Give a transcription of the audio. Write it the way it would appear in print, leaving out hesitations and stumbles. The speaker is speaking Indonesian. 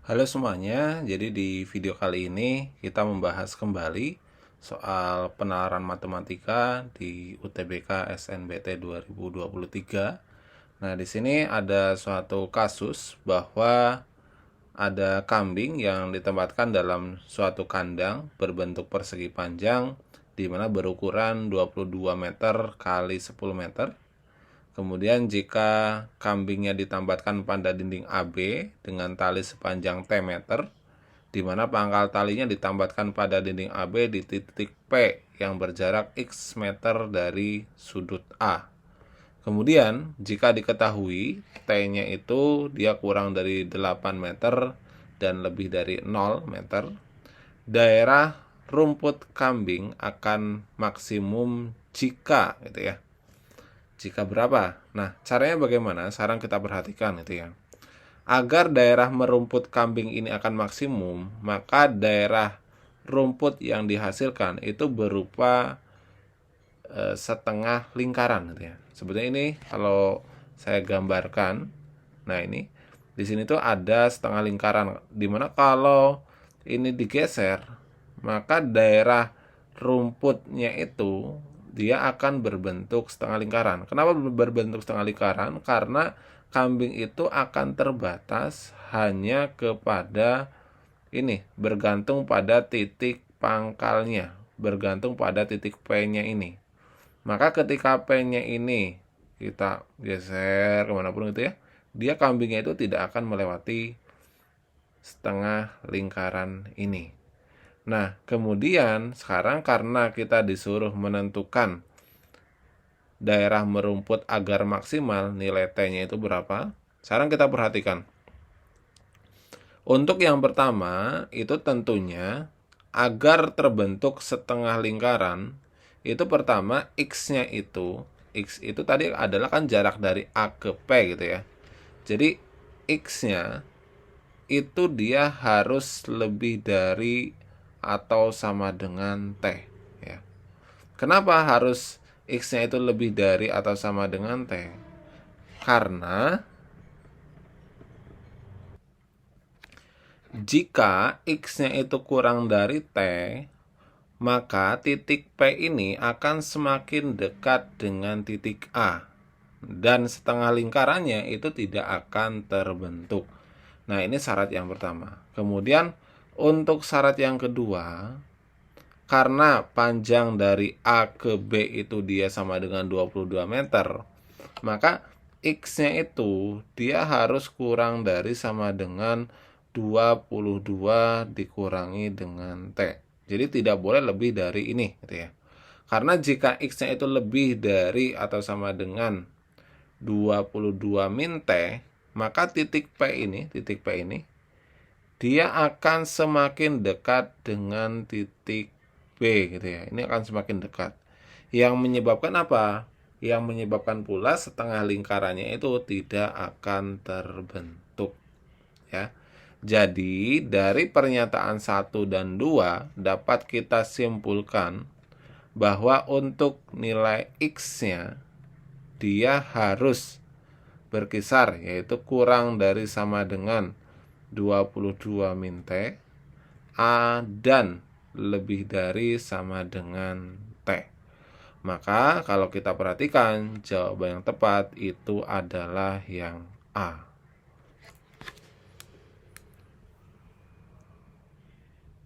Halo semuanya, jadi di video kali ini kita membahas kembali soal penalaran matematika di UTBK SNBT 2023. Nah, di sini ada suatu kasus bahwa ada kambing yang ditempatkan dalam suatu kandang berbentuk persegi panjang di mana berukuran 22 meter kali 10 meter. Kemudian jika kambingnya ditambahkan pada dinding AB dengan tali sepanjang T meter, di mana pangkal talinya ditambahkan pada dinding AB di titik P yang berjarak X meter dari sudut A. Kemudian jika diketahui T-nya itu dia kurang dari 8 meter dan lebih dari 0 meter, daerah rumput kambing akan maksimum jika gitu ya. Jika berapa? Nah, caranya bagaimana? Sekarang kita perhatikan itu ya. Agar daerah merumput kambing ini akan maksimum, maka daerah rumput yang dihasilkan itu berupa setengah lingkaran gitu ya. Sebetulnya ini kalau saya gambarkan, nah ini di sini tuh ada setengah lingkaran dimana kalau ini digeser, maka daerah rumputnya itu dia akan berbentuk setengah lingkaran. Kenapa berbentuk setengah lingkaran? Karena kambing itu akan terbatas hanya kepada ini, bergantung pada titik pangkalnya, bergantung pada titik P-nya ini. Maka ketika P-nya ini kita geser kemanapun itu ya, dia kambingnya itu tidak akan melewati setengah lingkaran ini. Nah, kemudian sekarang karena kita disuruh menentukan daerah merumput agar maksimal, nilai T-nya itu berapa? Sekarang kita perhatikan. Untuk yang pertama, itu tentunya agar terbentuk setengah lingkaran, itu pertama X-nya itu, X itu tadi adalah kan jarak dari A ke P gitu ya. Jadi X-nya itu dia harus lebih dari atau sama dengan T ya. Kenapa harus X-nya itu lebih dari atau sama dengan T? Karena jika X-nya itu kurang dari T, maka titik P ini akan semakin dekat dengan titik A. Dan setengah lingkarannya itu tidak akan terbentuk. Nah, ini syarat yang pertama. Kemudian untuk syarat yang kedua, karena panjang dari A ke B itu dia sama dengan 22 meter, maka X-nya itu dia harus kurang dari sama dengan 22 dikurangi dengan T. Jadi tidak boleh lebih dari ini gitu ya. Karena jika X-nya itu lebih dari atau sama dengan 22 min T, maka titik P ini dia akan semakin dekat dengan titik B gitu ya. Ini akan semakin dekat. Yang menyebabkan apa? Yang menyebabkan pula setengah lingkarannya itu tidak akan terbentuk ya. Jadi dari pernyataan 1 dan 2 dapat kita simpulkan bahwa untuk nilai X-nya dia harus berkisar, yaitu kurang dari sama dengan 22 min T, A dan lebih dari sama dengan T. Maka kalau kita perhatikan jawaban yang tepat itu adalah yang A.